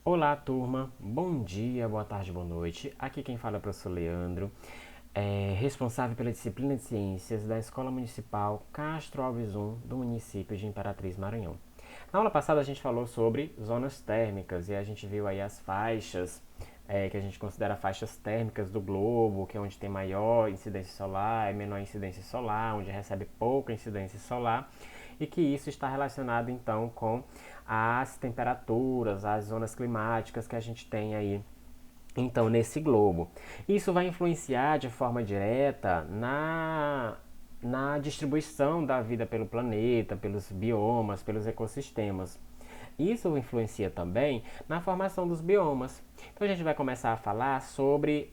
Olá, turma. Bom dia, boa tarde, boa noite. Aqui quem fala é o professor Leandro, responsável pela disciplina de Ciências da Escola Municipal Castro Alves I, do município de Imperatriz, Maranhão. Na aula passada a gente falou sobre zonas térmicas e a gente viu aí as faixas, que a gente considera faixas térmicas do globo, que é onde tem maior incidência solar e menor incidência solar, onde recebe pouca incidência solar, e que isso está relacionado então com as temperaturas, as zonas climáticas que a gente tem aí então nesse globo. Isso vai influenciar de forma direta na distribuição da vida pelo planeta, pelos biomas, pelos ecossistemas. Isso influencia também na formação dos biomas. Então a gente vai começar a falar sobre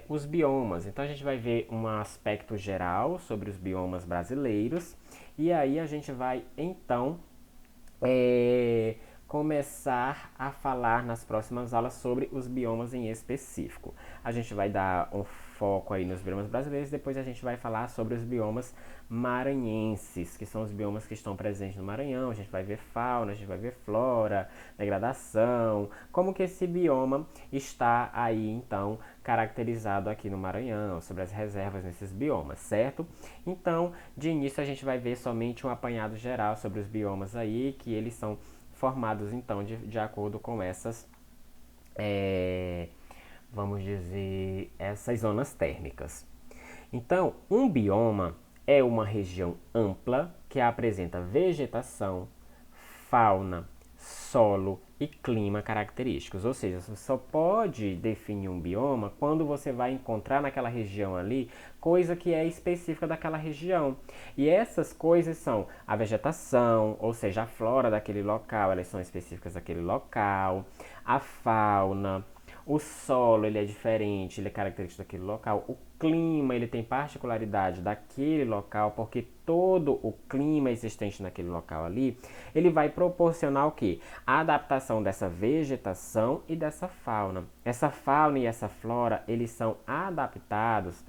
os biomas. Então a gente vai ver um aspecto geral sobre os biomas brasileiros e aí a gente vai então é, começar a falar nas próximas aulas sobre os biomas em específico. A gente vai dar um foco aí nos biomas brasileiros, depois a gente vai falar sobre os biomas maranhenses, que são os biomas que estão presentes no Maranhão. A gente vai ver fauna, a gente vai ver flora, degradação, como que esse bioma está aí então caracterizado aqui no Maranhão, sobre as reservas nesses biomas, certo? Então, de início a gente vai ver somente um apanhado geral sobre os biomas aí, que eles são formados então de acordo com essas, é, vamos dizer, essas zonas térmicas. Então, um bioma é uma região ampla que apresenta vegetação, fauna, solo e clima característicos. Ou seja, você só pode definir um bioma quando você vai encontrar naquela região ali coisa que é específica daquela região. E essas coisas são a vegetação, ou seja, a flora daquele local, elas são específicas daquele local, a fauna, o solo ele é diferente, ele é característico daquele local. O clima ele tem particularidade daquele local, porque todo o clima existente naquele local ali, ele vai proporcionar o quê? A adaptação dessa vegetação e dessa fauna. Essa fauna e essa flora, elas são adaptadas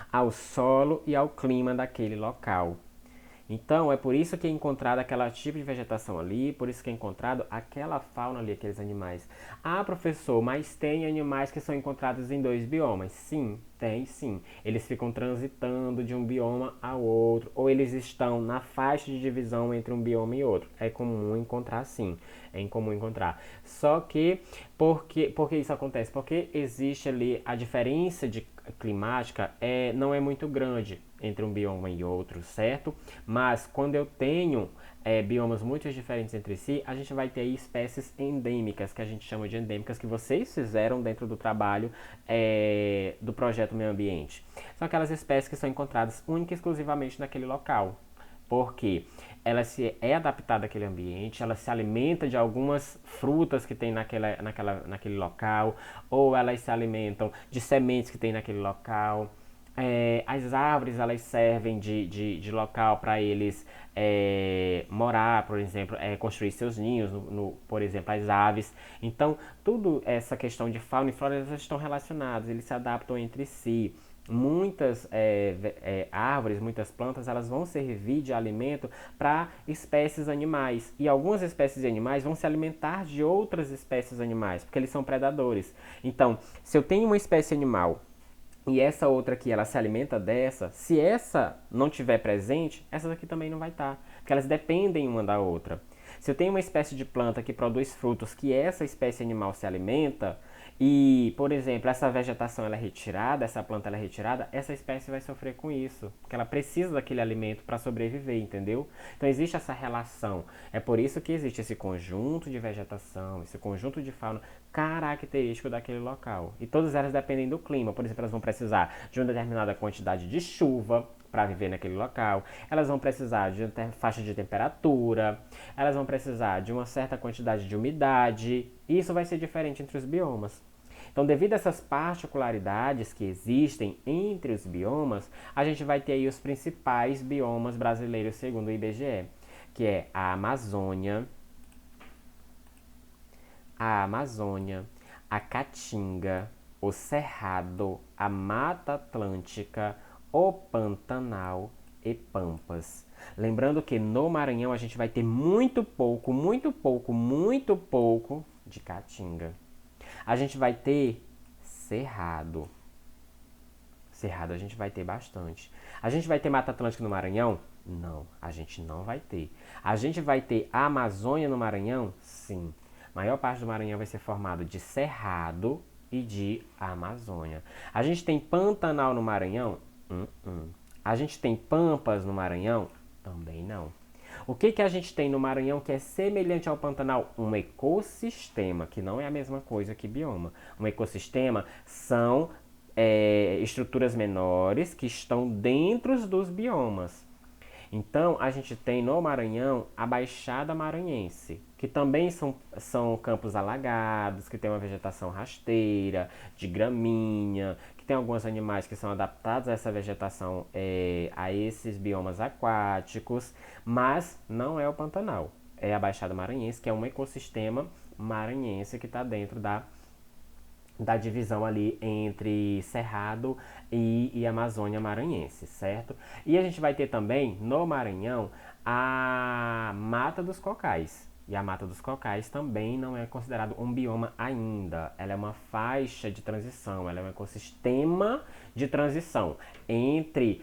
ao solo e ao clima daquele local. Então, é por isso que é encontrado aquele tipo de vegetação ali, por isso que é encontrado aquela fauna ali, aqueles animais. Ah, professor, mas tem animais que são encontrados em dois biomas? Sim, tem sim. Eles ficam transitando de um bioma ao outro, ou eles estão na faixa de divisão entre um bioma e outro. É comum encontrar sim, é incomum encontrar. Só que, por que isso acontece? Porque existe ali a diferença de climática não é muito grande entre um bioma e outro, certo? Mas quando eu tenho biomas muito diferentes entre si, a gente vai ter aí espécies endêmicas, que a gente chama de endêmicas, que vocês fizeram dentro do trabalho do projeto Meio Ambiente. São aquelas espécies que são encontradas única e exclusivamente naquele local. Porque ela se é adaptada àquele ambiente, ela se alimenta de algumas frutas que tem naquele local, ou elas se alimentam de sementes que tem naquele local. As árvores elas servem de local para eles morar, por exemplo, construir seus ninhos, por exemplo, as aves. Então, tudo essa questão de fauna e flora elas estão relacionadas, eles se adaptam entre si. Muitas árvores, muitas plantas, elas vão servir de alimento para espécies animais. E algumas espécies de animais vão se alimentar de outras espécies animais, porque eles são predadores. Então, se eu tenho uma espécie animal e essa outra aqui, ela se alimenta dessa, se essa não tiver presente, essa daqui também não vai estar, porque elas dependem uma da outra. Se eu tenho uma espécie de planta que produz frutos que essa espécie animal se alimenta, e, por exemplo, essa vegetação ela é retirada, essa planta ela é retirada, essa espécie vai sofrer com isso, porque ela precisa daquele alimento para sobreviver, entendeu? Então existe essa relação. É por isso que existe esse conjunto de vegetação, esse conjunto de fauna característico daquele local. E todas elas dependem do clima. Por exemplo, elas vão precisar de uma determinada quantidade de chuva para viver naquele local, elas vão precisar de uma faixa de temperatura, elas vão precisar de uma certa quantidade de umidade. Isso vai ser diferente entre os biomas. Então, devido a essas particularidades que existem entre os biomas, a gente vai ter aí os principais biomas brasileiros segundo o IBGE, que é a Amazônia, a Caatinga, o Cerrado, a Mata Atlântica, o Pantanal e Pampas. Lembrando que no Maranhão a gente vai ter muito pouco, muito pouco, muito pouco de caatinga. A gente vai ter cerrado. Cerrado a gente vai ter bastante. A gente vai ter Mata Atlântica no Maranhão? Não, a gente não vai ter. A gente vai ter a Amazônia no Maranhão? Sim. A maior parte do Maranhão vai ser formado de cerrado e de Amazônia. A gente tem Pantanal no Maranhão? A gente tem Pampas no Maranhão? Também não. O que a gente tem no Maranhão que é semelhante ao Pantanal? Um ecossistema, que não é a mesma coisa que bioma. Um ecossistema são estruturas menores que estão dentro dos biomas. Então, a gente tem no Maranhão a Baixada Maranhense, que também são campos alagados, que tem uma vegetação rasteira, de gramínea, que tem alguns animais que são adaptados a essa vegetação, a esses biomas aquáticos, mas não é o Pantanal. É a Baixada Maranhense, que é um ecossistema maranhense que está dentro da divisão ali entre Cerrado e Amazônia Maranhense, certo? E a gente vai ter também, no Maranhão, a Mata dos Cocais. E a Mata dos Cocais também não é considerado um bioma ainda. Ela é uma faixa de transição, ela é um ecossistema de transição entre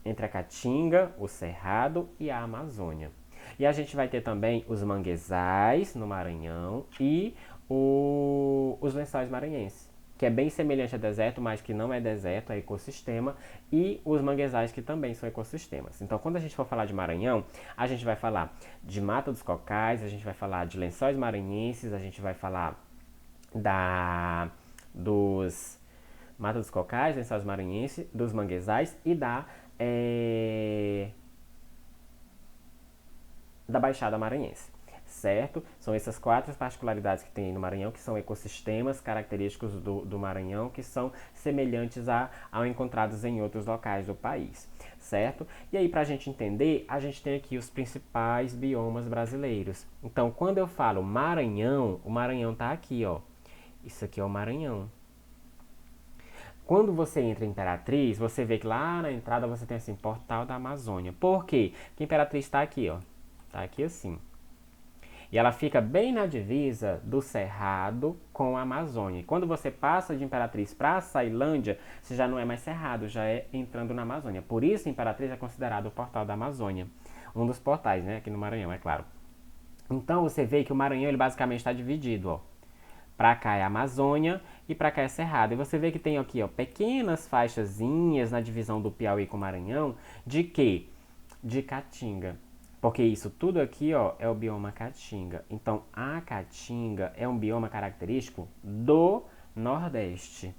a Caatinga, o Cerrado e a Amazônia. E a gente vai ter também os manguezais no Maranhão e os lençóis maranhenses, que é bem semelhante a deserto, mas que não é deserto, é ecossistema, e os manguezais, que também são ecossistemas. Então, quando a gente for falar de Maranhão, a gente vai falar de Mata dos Cocais, a gente vai falar de lençóis maranhenses, a gente vai falar dos Mata dos Cocais, lençóis maranhenses, dos manguezais e da Baixada Maranhense, certo? São essas quatro particularidades que tem no Maranhão, que são ecossistemas característicos do Maranhão, que são semelhantes ao encontrados em outros locais do país, certo? E aí, para a gente entender, a gente tem aqui os principais biomas brasileiros. Então, quando eu falo Maranhão, o Maranhão está aqui, ó. Isso aqui é o Maranhão. Quando você entra em Imperatriz, você vê que lá na entrada você tem assim, Portal da Amazônia. Por quê? Porque Imperatriz está aqui, ó. Tá aqui assim. E ela fica bem na divisa do Cerrado com a Amazônia. E quando você passa de Imperatriz para Ceilândia, você já não é mais Cerrado, já é entrando na Amazônia. Por isso, Imperatriz é considerado o Portal da Amazônia. Um dos portais, né? Aqui no Maranhão, é claro. Então, você vê que o Maranhão, ele basicamente está dividido, ó. Pra cá é a Amazônia e pra cá é Cerrado. E você vê que tem aqui, ó, pequenas faixazinhas na divisão do Piauí com o Maranhão. De quê? De Caatinga. Porque isso tudo aqui, ó, é o bioma Caatinga. Então, a Caatinga é um bioma característico do Nordeste.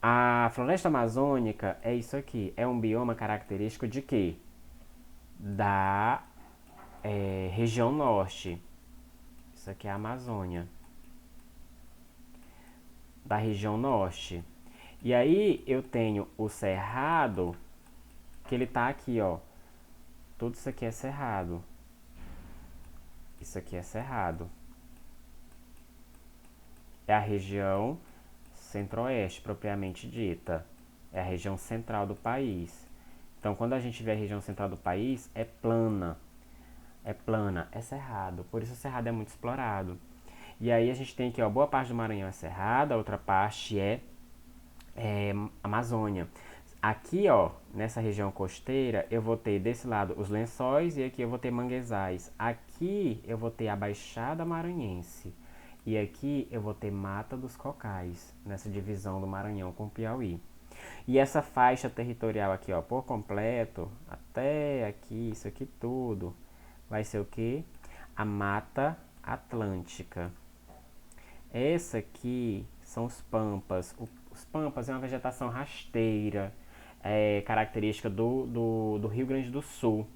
A floresta amazônica é isso aqui. É um bioma característico de quê? Da região norte. Isso aqui é a Amazônia. Da região norte. E aí eu tenho o Cerrado, que ele tá aqui, ó. Tudo isso aqui é Cerrado. Isso aqui é Cerrado. É a região centro-oeste, propriamente dita. É a região central do país. Então, quando a gente vê a região central do país, é plana. É plana, é cerrado. Por isso o cerrado é muito explorado. E aí a gente tem aqui, ó, boa parte do Maranhão é cerrado, a outra parte é Amazônia. Aqui, ó, nessa região costeira, eu vou ter desse lado os lençóis e aqui eu vou ter manguezais. Aqui eu vou ter a Baixada Maranhense. E aqui eu vou ter Mata dos Cocais, nessa divisão do Maranhão com o Piauí. E essa faixa territorial aqui, ó, por completo, até aqui, isso aqui tudo, vai ser o quê? A Mata Atlântica. Essa aqui são os pampas. Os pampas é uma vegetação rasteira, característica do Rio Grande do sul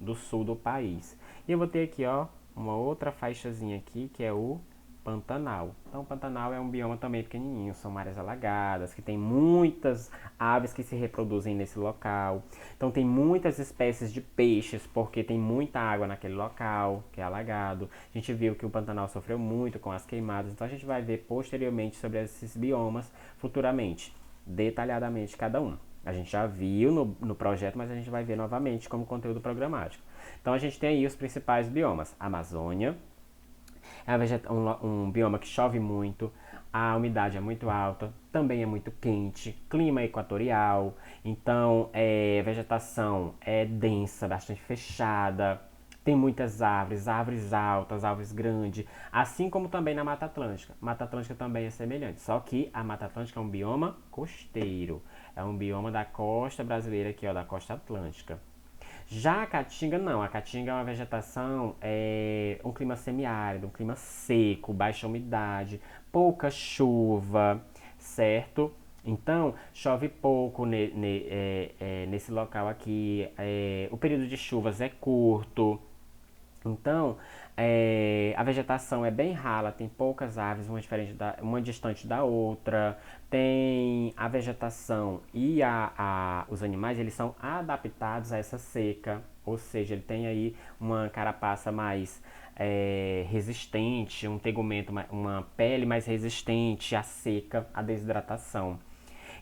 do país. E eu vou ter aqui, ó, uma outra faixazinha aqui, que é o Pantanal. Então, o Pantanal é um bioma também pequenininho, são áreas alagadas, que tem muitas aves que se reproduzem nesse local. Então, tem muitas espécies de peixes, porque tem muita água naquele local, que é alagado. A gente viu que o Pantanal sofreu muito com as queimadas, então a gente vai ver posteriormente sobre esses biomas futuramente, detalhadamente cada um. A gente já viu no projeto, mas a gente vai ver novamente como conteúdo programático. Então a gente tem aí os principais biomas. Amazônia, é um bioma que chove muito, a umidade é muito alta, também é muito quente, clima equatorial, então a vegetação é densa, bastante fechada, tem muitas árvores, árvores altas, árvores grandes, assim como também na Mata Atlântica. Mata Atlântica também é semelhante, só que a Mata Atlântica é um bioma costeiro, é um bioma da costa brasileira aqui, ó, da costa atlântica. Já a Caatinga não, a Caatinga é uma vegetação, um clima semiárido, um clima seco, baixa umidade, pouca chuva, certo? Então, chove pouco nesse local aqui, o período de chuvas é curto, então, a vegetação é bem rala, tem poucas árvores, uma distante da outra. Tem a vegetação e os animais, eles são adaptados a essa seca, ou seja, ele tem aí uma carapaça mais resistente, um tegumento, uma pele mais resistente à seca, à desidratação.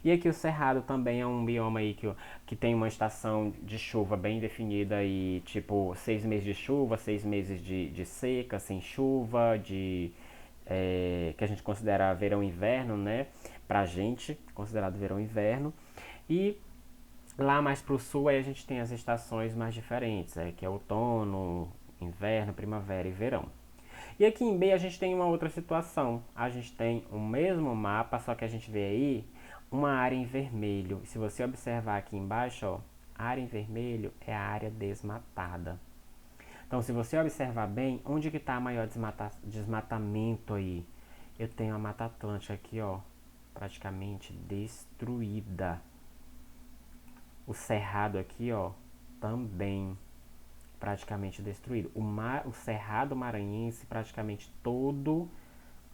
E aqui o Cerrado também é um bioma aí que tem uma estação de chuva bem definida e tipo 6 meses de chuva, 6 meses de seca, sem chuva, que a gente considera verão e inverno, né? Pra gente, considerado verão e inverno. E lá mais pro sul aí a gente tem as estações mais diferentes, que é outono, inverno, primavera e verão. E aqui em B a gente tem uma outra situação. A gente tem o mesmo mapa, só que a gente vê aí uma área em vermelho. Se você observar aqui embaixo, ó, a área em vermelho é a área desmatada. Então, se você observar bem, onde que está maior desmatamento aí? Eu tenho a Mata Atlântica aqui, ó, praticamente destruída. O Cerrado aqui, ó, também praticamente destruído. O Cerrado Maranhense praticamente todo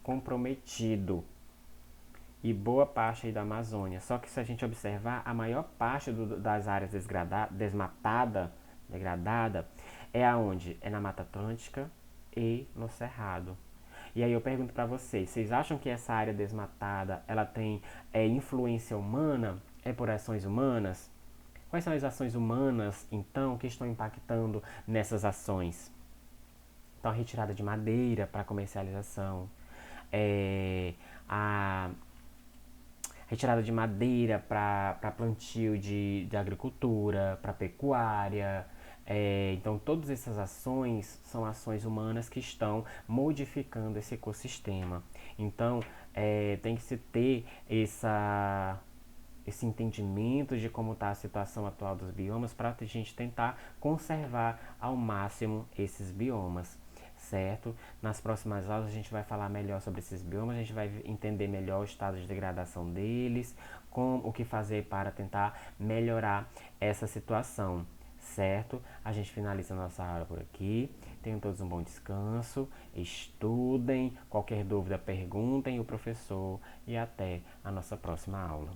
comprometido. E boa parte aí da Amazônia. Só que se a gente observar, a maior parte das áreas degradada, é aonde? É na Mata Atlântica e no Cerrado. E aí eu pergunto para vocês acham que essa área desmatada, ela tem influência humana? É por ações humanas? Quais são as ações humanas, então, que estão impactando nessas ações? Então, a retirada de madeira para comercialização, a retirada de madeira para plantio de agricultura, para pecuária. Então, todas essas ações são ações humanas que estão modificando esse ecossistema. Então, tem que se ter esse entendimento de como está a situação atual dos biomas para a gente tentar conservar ao máximo esses biomas, certo? Nas próximas aulas a gente vai falar melhor sobre esses biomas, a gente vai entender melhor o estado de degradação deles, o que fazer para tentar melhorar essa situação, certo? A gente finaliza a nossa aula por aqui. Tenham todos um bom descanso, estudem, qualquer dúvida perguntem o professor e até a nossa próxima aula.